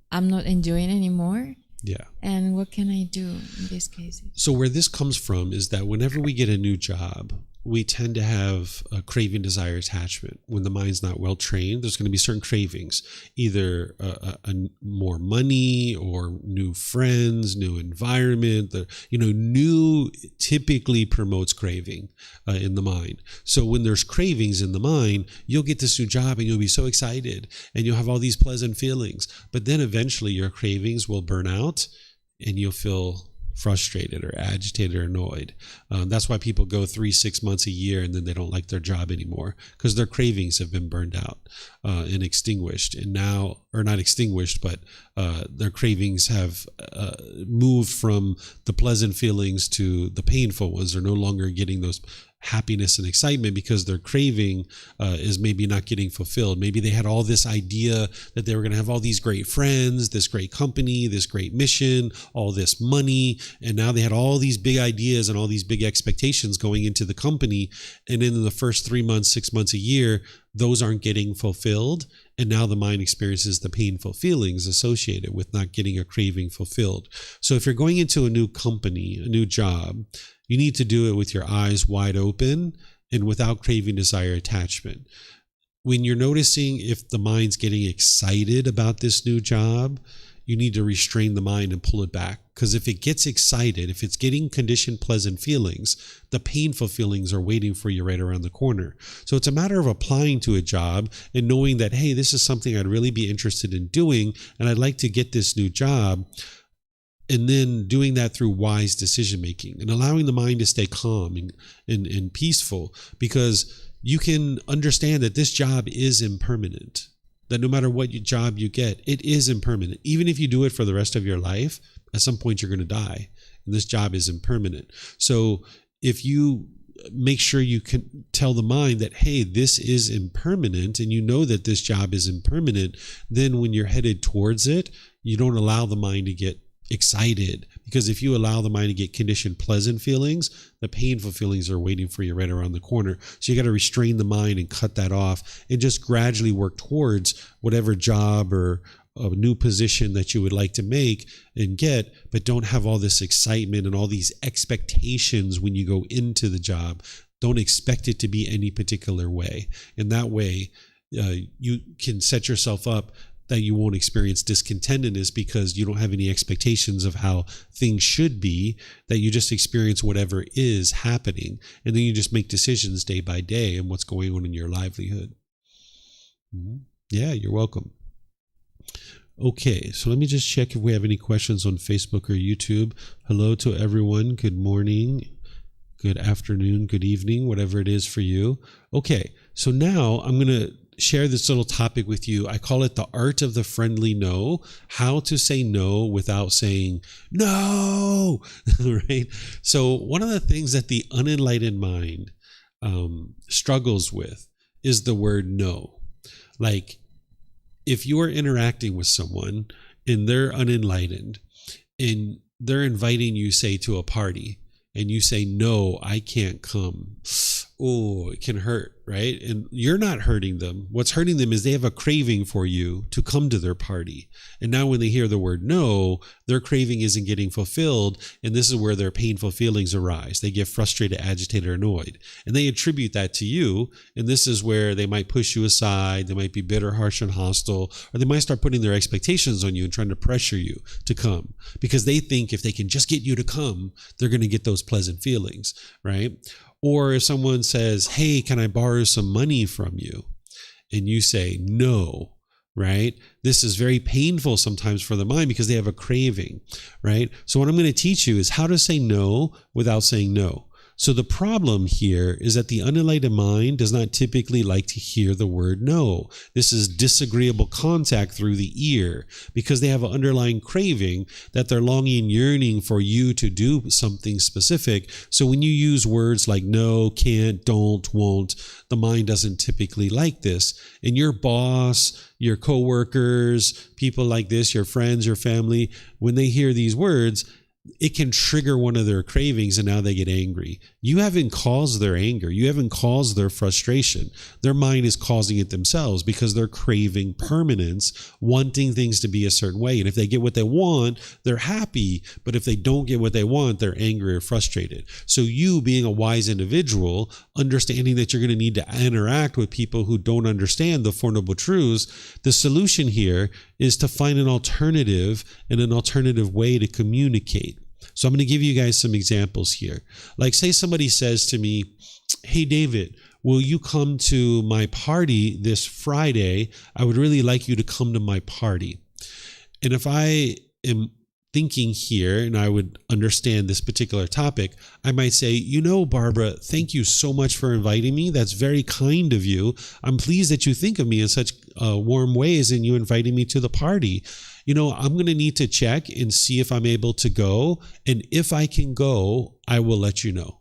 I'm not enjoying anymore. Yeah. And what can I do in this case? So where this comes from is that whenever we get a new job, we tend to have a craving, desire, attachment. When the mind's not well trained, there's going to be certain cravings, either more money or new friends, new environment. New typically promotes craving in the mind. So when there's cravings in the mind, you'll get this new job and you'll be so excited and you'll have all these pleasant feelings. But then eventually your cravings will burn out and you'll feel frustrated or agitated or annoyed. That's why people go 3-6 months, a year, and then they don't like their job anymore because their cravings have been burned out and extinguished. And now, or not extinguished, but their cravings have moved from the pleasant feelings to the painful ones. They're no longer getting those happiness and excitement because their craving is maybe not getting fulfilled. Maybe they had all this idea that they were going to have all these great friends, this great company, this great mission, all this money, and now they had all these big ideas and all these big expectations going into the company, and in the first 3 months, 6 months, a year, those aren't getting fulfilled, and now the mind experiences the painful feelings associated with not getting a craving fulfilled. So if you're going into a new company, a new job, you need to do it with your eyes wide open and without craving, desire, attachment. When you're noticing if the mind's getting excited about this new job, you need to restrain the mind and pull it back. Because if it gets excited, if it's getting conditioned pleasant feelings, the painful feelings are waiting for you right around the corner. So it's a matter of applying to a job and knowing that, hey, this is something I'd really be interested in doing, and I'd like to get this new job. And then doing that through wise decision making and allowing the mind to stay calm and peaceful, because you can understand that this job is impermanent, that no matter what job you get, it is impermanent. Even if you do it for the rest of your life, at some point you're going to die, and this job is impermanent. So if you make sure you can tell the mind that, hey, this is impermanent, and you know that this job is impermanent, then when you're headed towards it, you don't allow the mind to get excited, because if you allow the mind to get conditioned pleasant feelings, the painful feelings are waiting for you right around the corner. So you got to restrain the mind and cut that off and just gradually work towards whatever job or a new position that you would like to make and get, but don't have all this excitement and all these expectations when you go into the job. Don't expect it to be any particular way. And that way, you can set yourself up that you won't experience discontentedness, because you don't have any expectations of how things should be, that you just experience whatever is happening. And then you just make decisions day by day and what's going on in your livelihood. Yeah, you're welcome. Okay, so let me just check if we have any questions on Facebook or YouTube. Hello to everyone. Good morning, good afternoon, good evening, whatever it is for you. Okay, so now I'm going to share this little topic with you. I call it the art of the friendly no, how to say no without saying no, right? So one of the things that the unenlightened mind struggles with is the word no. Like, if you are interacting with someone and they're unenlightened and they're inviting you, say, to a party, and you say, no, I can't come. Oh, it can hurt, right? And you're not hurting them. What's hurting them is they have a craving for you to come to their party. And now when they hear the word no, their craving isn't getting fulfilled. And this is where their painful feelings arise. They get frustrated, agitated, or annoyed. And they attribute that to you. And this is where they might push you aside. They might be bitter, harsh, and hostile. Or they might start putting their expectations on you and trying to pressure you to come, because they think if they can just get you to come, they're going to get those pleasant feelings, right? Or if someone says, hey, can I borrow some money from you? And you say no, right? This is very painful sometimes for the mind because they have a craving, right? So what I'm going to teach you is how to say no without saying no. So the problem here is that the unenlightened mind does not typically like to hear the word no. This is disagreeable contact through the ear because they have an underlying craving that they're longing, yearning for you to do something specific. So when you use words like no, can't, don't, won't, the mind doesn't typically like this. And your boss, your coworkers, people like this, your friends, your family, when they hear these words, it can trigger one of their cravings and now they get angry. You haven't caused their anger. You haven't caused their frustration. Their mind is causing it themselves because they're craving permanence, wanting things to be a certain way. And if they get what they want, they're happy. But if they don't get what they want, they're angry or frustrated. So you, being a wise individual, understanding that you're going to need to interact with people who don't understand the Four Noble Truths, the solution here is to find an alternative and an alternative way to communicate. So I'm going to give you guys some examples here. Like say somebody says to me, hey, David, will you come to my party this Friday? I would really like you to come to my party. And if I am thinking here and I would understand this particular topic, I might say, you know, Barbara, thank you so much for inviting me. That's very kind of you. I'm pleased that you think of me in such warm ways and you inviting me to the party. You know, I'm going to need to check and see if I'm able to go. And if I can go, I will let you know.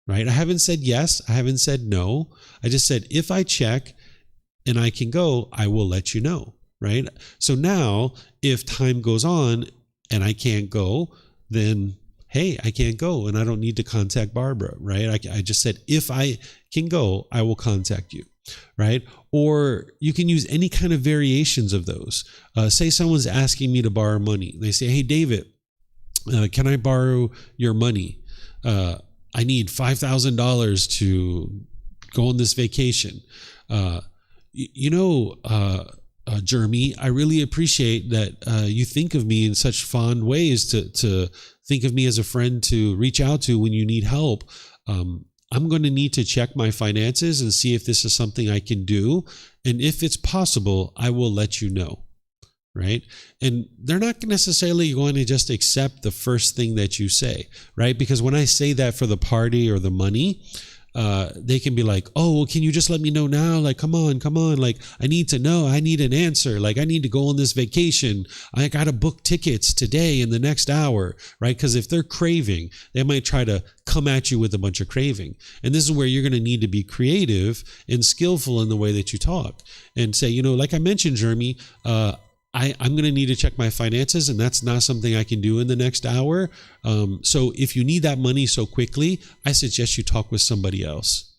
Right? I haven't said yes. I haven't said no. I just said, if I check and I can go, I will let you know. Right? So now if time goes on and I can't go, then, hey, I can't go and I don't need to contact Barbara. Right? I just said, if I can go, I will contact you. Right? Or you can use any kind of variations of those. Say someone's asking me to borrow money. They say, hey, David, can I borrow your money? I need $5,000 to go on this vacation. Jeremy, I really appreciate that you think of me in such fond ways to think of me as a friend to reach out to when you need help. I'm going to need to check my finances and see if this is something I can do. And if it's possible, I will let you know. Right? And they're not necessarily going to just accept the first thing that you say, right? Because when I say that for the party or the money, they can be like, oh, well, can you just let me know now? Like, come on. Like, I need to know. I need an answer. Like, I need to go on this vacation. I got to book tickets today in the next hour, right? Because if they're craving, they might try to come at you with a bunch of craving. And this is where you're going to need to be creative and skillful in the way that you talk and say, you know, like I mentioned, Jeremy, I'm going to need to check my finances, and that's not something I can do in the next hour. So if you need that money so quickly, I suggest you talk with somebody else.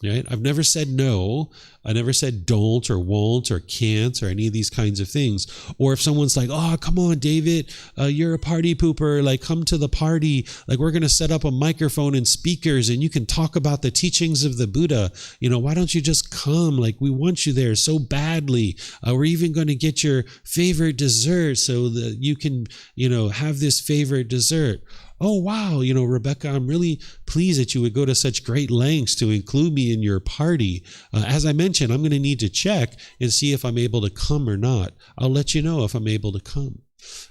Right? I've never said no. I never said don't or won't or can't or any of these kinds of things. Or if someone's like, oh, come on, David, you're a party pooper. Like, come to the party. Like, we're going to set up a microphone and speakers and you can talk about the teachings of the Buddha. You know, why don't you just come? Like, we want you there so badly. We're even going to get your favorite dessert so that you can, you know, have this favorite dessert. Oh, wow. You know, Rebecca, I'm really pleased that you would go to such great lengths to include me in your party. As I mentioned, I'm going to need to check and see if I'm able to come or not. I'll let you know if I'm able to come.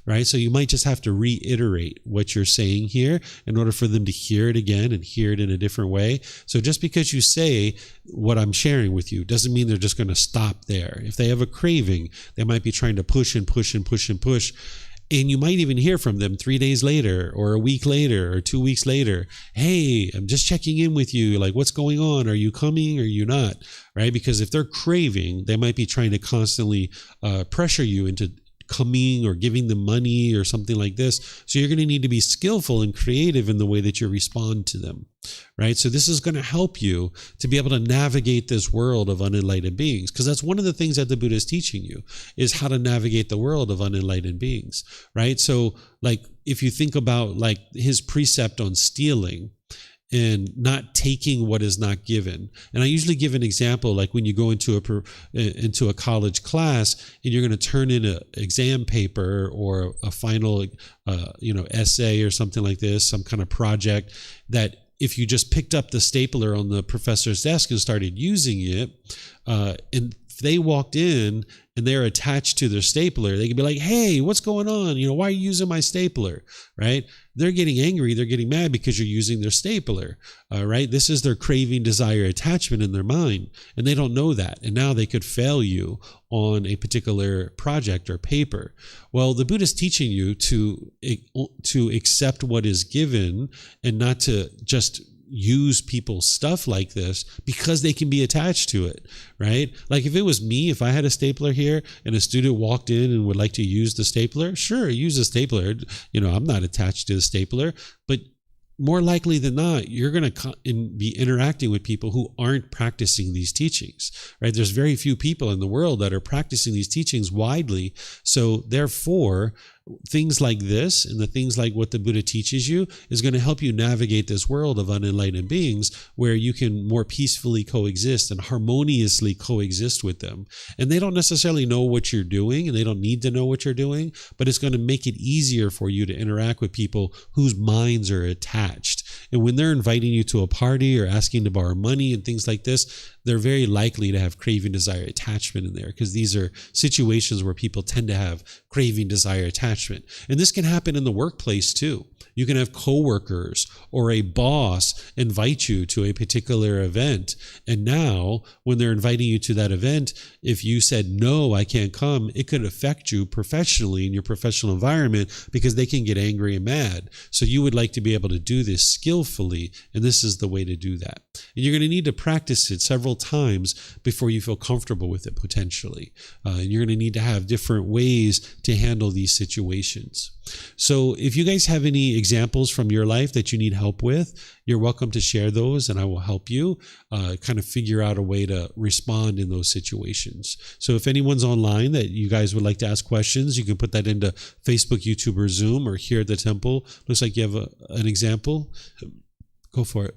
Right? So you might just have to reiterate what you're saying here in order for them to hear it again and hear it in a different way. So just because you say what I'm sharing with you doesn't mean they're just going to stop there. If they have a craving, they might be trying to push and push and push and push. And you might even hear from them 3 days later or a week later or 2 weeks later. Hey, I'm just checking in with you. Like, what's going on? Are you coming or are you not? Right? Because if they're craving, they might be trying to constantly pressure you into coming or giving them money or something like this. So you're going to need to be skillful and creative in the way that you respond to them. Right? So this is going to help you to be able to navigate this world of unenlightened beings, because that's one of the things that the Buddha is teaching you, is how to navigate the world of unenlightened beings. Right? So like if you think about like his precept on stealing and not taking what is not given. And I usually give an example, like when you go into a college class and you're going to turn in an exam paper or a final, essay or something like this, some kind of project, that if you just picked up the stapler on the professor's desk and started using it, and if they walked in and they're attached to their stapler, they could be like, hey, what's going on? Why are you using my stapler, right? They're getting angry. They're getting mad because you're using their stapler, right? This is their craving, desire, attachment in their mind, and they don't know that. And now they could fail you on a particular project or paper. Well, the Buddha is teaching you to accept what is given and not to just use people's stuff like this because they can be attached to it, right? Like if it was me, if I had a stapler here and a student walked in and would like to use the stapler, sure, use the stapler. I'm not attached to the stapler, but more likely than not, you're going to be interacting with people who aren't practicing these teachings, right? There's very few people in the world that are practicing these teachings widely. So therefore, things like this and the things like what the Buddha teaches you is going to help you navigate this world of unenlightened beings where you can more peacefully coexist and harmoniously coexist with them. And they don't necessarily know what you're doing and they don't need to know what you're doing, but it's going to make it easier for you to interact with people whose minds are attached. And when they're inviting you to a party or asking to borrow money and things like this, they're very likely to have craving, desire, attachment in there because these are situations where people tend to have craving, desire, attachment. And this can happen in the workplace too. You can have coworkers or a boss invite you to a particular event. And now when they're inviting you to that event, if you said, no, I can't come, it could affect you professionally in your professional environment because they can get angry and mad. So you would like to be able to do this skillfully. And this is the way to do that. And you're going to need to practice it several times before you feel comfortable with it potentially. And you're going to need to have different ways to handle these situations. So if you guys have any examples from your life that you need help with, you're welcome to share those and I will help you kind of figure out a way to respond in those situations. So if anyone's online that you guys would like to ask questions, you can put that into Facebook, YouTube, or Zoom, or here at the temple. Looks like you have an example. Go for it.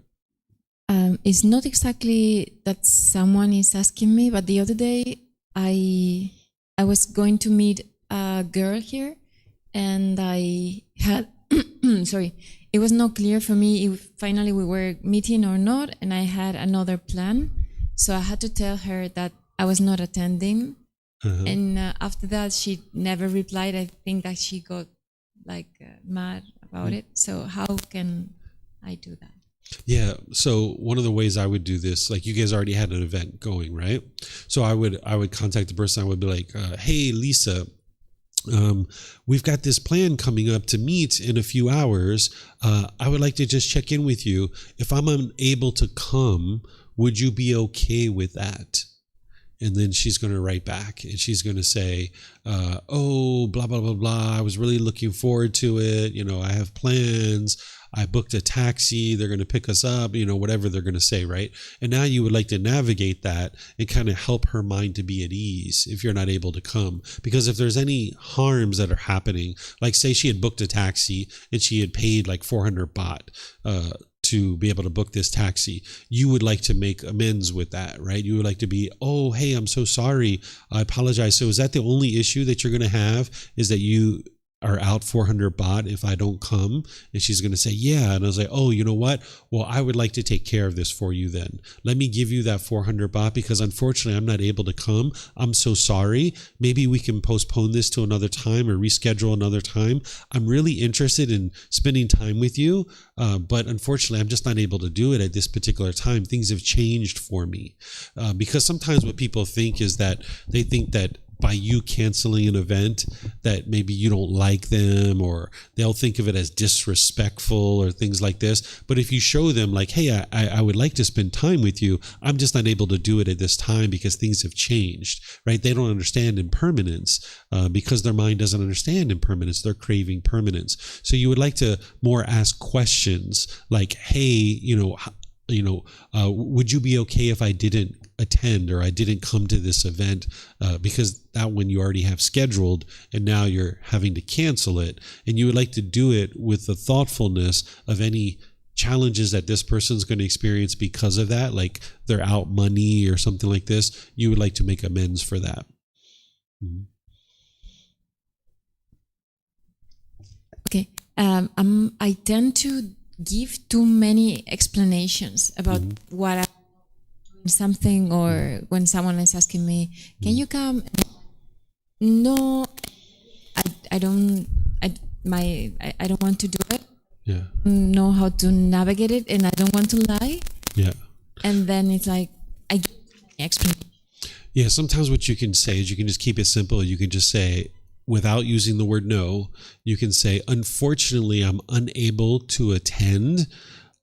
It's not exactly that someone is asking me, but the other day I was going to meet a girl here and I had, sorry, it was not clear for me if finally we were meeting or not, and I had another plan. So I had to tell her that I was not attending. Uh-huh. And after that, she never replied. I think that she got mad about it. So how can I do that? Yeah. So one of the ways I would do this, like you guys already had an event going, right? So I would contact the person. I would be like, hey, Lisa, we've got this plan coming up to meet in a few hours. I would like to just check in with you. If I'm unable to come, would you be okay with that? And then she's going to write back and she's going to say, oh, blah, blah, blah, blah. I was really looking forward to it. I have plans. I booked a taxi. They're going to pick us up, whatever they're going to say, right? And now you would like to navigate that and kind of help her mind to be at ease if you're not able to come. Because if there's any harms that are happening, like say she had booked a taxi and she had paid like 400 baht, to be able to book this taxi, you would like to make amends with that, right? You would like to be, oh, hey, I'm so sorry. I apologize. So is that the only issue that you're going to have is that you are out 400 baht if I don't come? And she's going to say, yeah. And I was like, oh, you know what? Well, I would like to take care of this for you then. Let me give you that 400 baht because unfortunately I'm not able to come. I'm so sorry. Maybe we can postpone this to another time or reschedule another time. I'm really interested in spending time with you. But unfortunately, I'm just not able to do it at this particular time. Things have changed for me. Because sometimes what people think is that they think that by you canceling an event that maybe you don't like them, or they'll think of it as disrespectful or things like this. But if you show them like, hey, I would like to spend time with you, I'm just not able to do it at this time because things have changed, right? They don't understand impermanence because their mind doesn't understand impermanence. They're craving permanence. So you would like to more ask questions like, hey, would you be okay if I didn't attend or I didn't come to this event because that one you already have scheduled and now you're having to cancel it, and you would like to do it with the thoughtfulness of any challenges that this person's going to experience because of that, like they're out money or something like this. You would like to make amends for that. Mm-hmm. Okay. I tend to give too many explanations about what I'm doing something, or when someone is asking me, can you come? No, I don't want to do it. Yeah. Know how to navigate it, and I don't want to lie. Yeah. And then it's like, I give explanation. Yeah, sometimes what you can say is you can just keep it simple. You can just say, without using the word no, you can say, unfortunately, I'm unable to attend.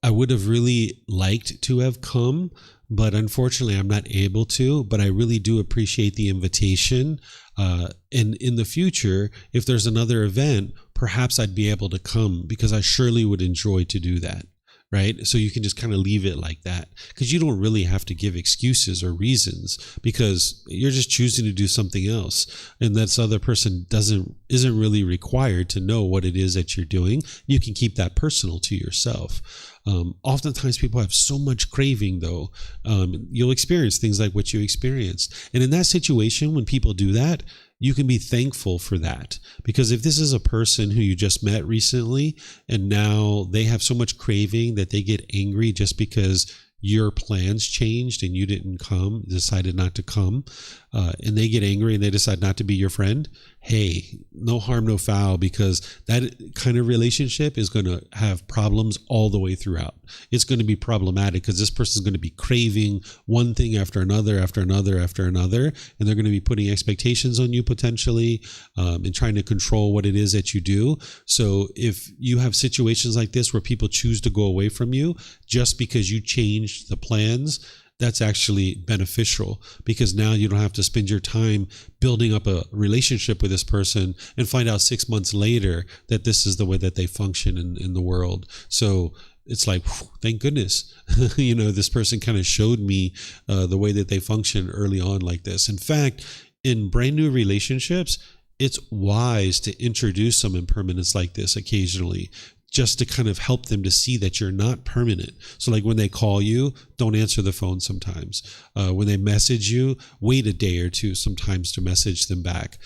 I would have really liked to have come, but unfortunately, I'm not able to. But I really do appreciate the invitation. And in the future, if there's another event, perhaps I'd be able to come because I surely would enjoy to do that. Right? So you can just kind of leave it like that, because you don't really have to give excuses or reasons, because you're just choosing to do something else. And that other person isn't really required to know what it is that you're doing. You can keep that personal to yourself. Oftentimes people have so much craving though. You'll experience things like what you experienced. And in that situation, when people do that, you can be thankful for that, because if this is a person who you just met recently and now they have so much craving that they get angry just because your plans changed and you decided not to come, and they get angry and they decide not to be your friend, hey, no harm, no foul, because that kind of relationship is going to have problems all the way throughout. It's going to be problematic because this person is going to be craving one thing after another, after another, after another, and they're going to be putting expectations on you potentially, and trying to control what it is that you do. So if you have situations like this where people choose to go away from you just because you changed the plans, that's actually beneficial, because now you don't have to spend your time building up a relationship with this person and find out 6 months later that this is the way that they function in the world. So it's like, thank goodness, this person kind of showed me the way that they function early on like this. In fact, in brand new relationships, it's wise to introduce some impermanence like this occasionally, just to kind of help them to see that you're not permanent. So like when they call you, don't answer the phone sometimes. When they message you, wait a day or two sometimes to message them back.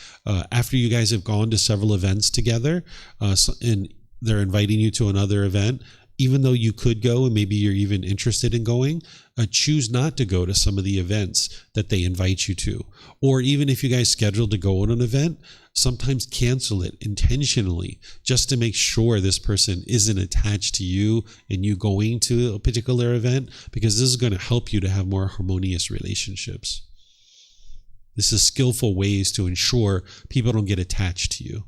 After you guys have gone to several events together, and they're inviting you to another event, even though you could go and maybe you're even interested in going, choose not to go to some of the events that they invite you to. Or even if you guys scheduled to go on an event, sometimes cancel it intentionally just to make sure this person isn't attached to you and you going to a particular event, because this is going to help you to have more harmonious relationships. This is skillful ways to ensure people don't get attached to you.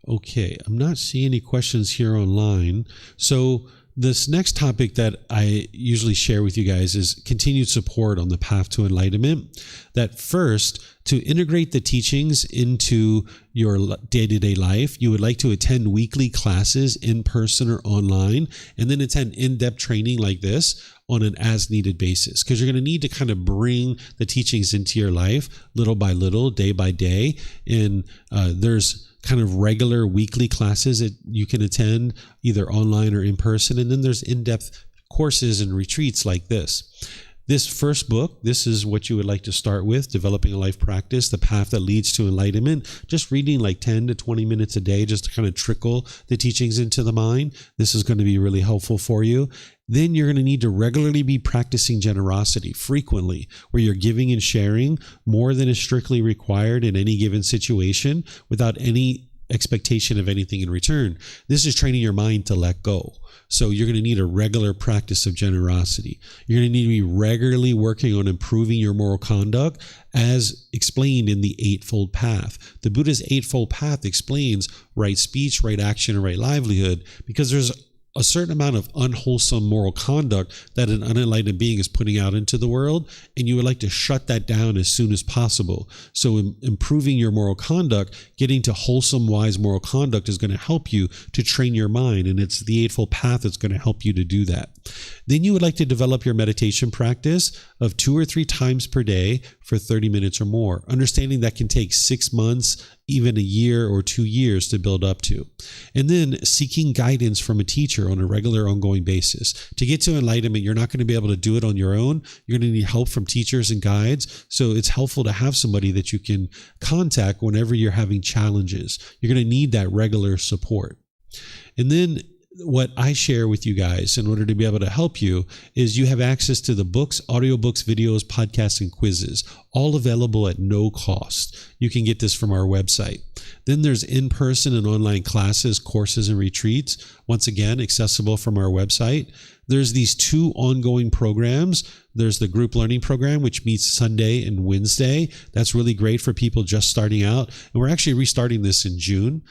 Okay, I'm not seeing any questions here online. So this next topic that I usually share with you guys is continued support on the path to enlightenment. That first, to integrate the teachings into your day-to-day life, you would like to attend weekly classes in person or online, and then attend in-depth training like this on an as-needed basis, because you're going to need to kind of bring the teachings into your life little by little, day by day. And there's kind of regular weekly classes that you can attend either online or in person. And then there's in-depth courses and retreats like this. This first book, this is what you would like to start with, Developing a Life Practice, The Path That Leads to Enlightenment. Just reading like 10 to 20 minutes a day just to kind of trickle the teachings into the mind. This is going to be really helpful for you. Then you're going to need to regularly be practicing generosity frequently, where you're giving and sharing more than is strictly required in any given situation without any expectation of anything in return. This is training your mind to let go. So you're going to need a regular practice of generosity. You're going to need to be regularly working on improving your moral conduct as explained in the Eightfold Path. The Buddha's Eightfold Path explains right speech, right action, and right livelihood, because there's a certain amount of unwholesome moral conduct that an unenlightened being is putting out into the world, and you would like to shut that down as soon as possible. So improving your moral conduct, getting to wholesome, wise moral conduct is going to help you to train your mind, and it's the Eightfold Path that's going to help you to do that. Then you would like to develop your meditation practice of 2 or 3 times per day for 30 minutes or more, understanding that can take 6 months, even a year or 2 years to build up to. And then seeking guidance from a teacher on a regular, ongoing basis. To get to enlightenment, you're not going to be able to do it on your own. You're going to need help from teachers and guides. So it's helpful to have somebody that you can contact whenever you're having challenges. You're going to need that regular support. And then what I share with you guys in order to be able to help you is you have access to the books, audiobooks, videos, podcasts, and quizzes, all available at no cost. You can get this from our website. Then there's in-person and online classes, courses, and retreats, once again, accessible from our website. There's these 2 ongoing programs. There's the group learning program, which meets Sunday and Wednesday. That's really great for people just starting out. And we're actually restarting this in June.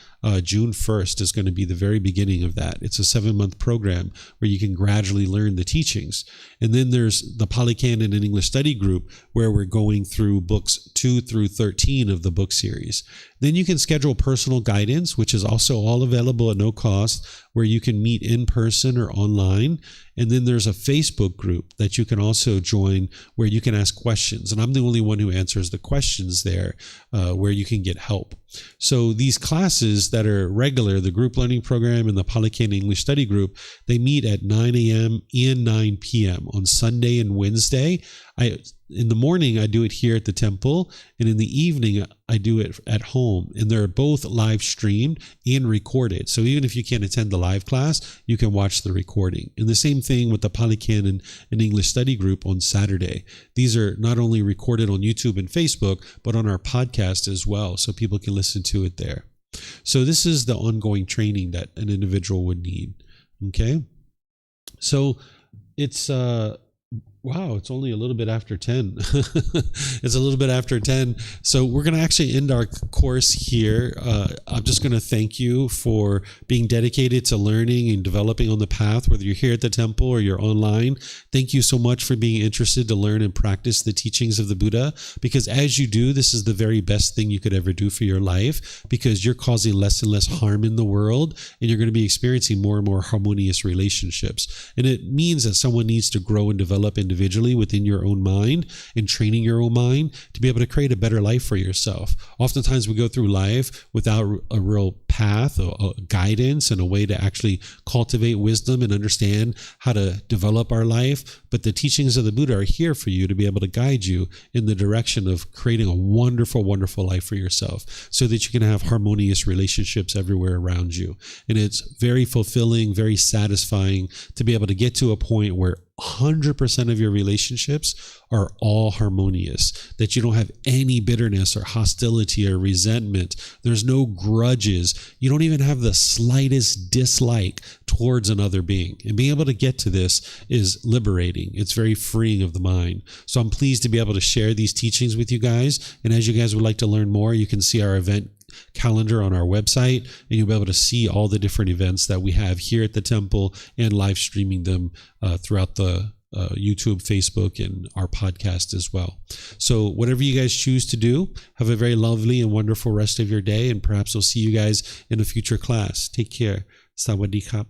June 1st is going to be the very beginning of that. It's a 7-month program where you can gradually learn the teachings. And then there's the Pali Canon and English Study Group, where we're going through books 2 through 13 of the book series. Then you can schedule personal guidance, which is also all available at no cost, where you can meet in person or online. And then there's a Facebook group that you can also join where you can ask questions. And I'm the only one who answers the questions there, where you can get help. So these classes that are regular, the group learning program and the Pali Canon English Study Group, they meet at 9 a.m. and 9 p.m. on Sunday and Wednesday. In the morning, I do it here at the temple, and in the evening, I do it at home. And they're both live streamed and recorded. So even if you can't attend the live class, you can watch the recording. And the same thing with the Pali Canon and English Study Group on Saturday. These are not only recorded on YouTube and Facebook, but on our podcast as well, so people can listen to it there. So this is the ongoing training that an individual would need. Okay? So it's wow, it's only a little bit after 10. It's a little bit after 10. So we're going to actually end our course here. I'm just going to thank you for being dedicated to learning and developing on the path, whether you're here at the temple or you're online. Thank you so much for being interested to learn and practice the teachings of the Buddha, because as you do, this is the very best thing you could ever do for your life, because you're causing less and less harm in the world, and you're going to be experiencing more and more harmonious relationships. And it means that someone needs to grow and develop individually within your own mind and training your own mind to be able to create a better life for yourself. Oftentimes we go through life without a real path, a guidance, and a way to actually cultivate wisdom and understand how to develop our life. But the teachings of the Buddha are here for you to be able to guide you in the direction of creating a wonderful, wonderful life for yourself, so that you can have harmonious relationships everywhere around you. And it's very fulfilling, very satisfying to be able to get to a point where 100% of your relationships are all harmonious, that you don't have any bitterness or hostility or resentment. There's no grudges. You don't even have the slightest dislike towards another being. And being able to get to this is liberating. It's very freeing of the mind. So I'm pleased to be able to share these teachings with you guys. And as you guys would like to learn more, you can see our event calendar on our website, and you'll be able to see all the different events that we have here at the temple and live streaming them throughout the YouTube, Facebook, and our podcast as well. So whatever you guys choose to do, have a very lovely and wonderful rest of your day, and perhaps we'll see you guys in a future class. Take care. Sawadee krap.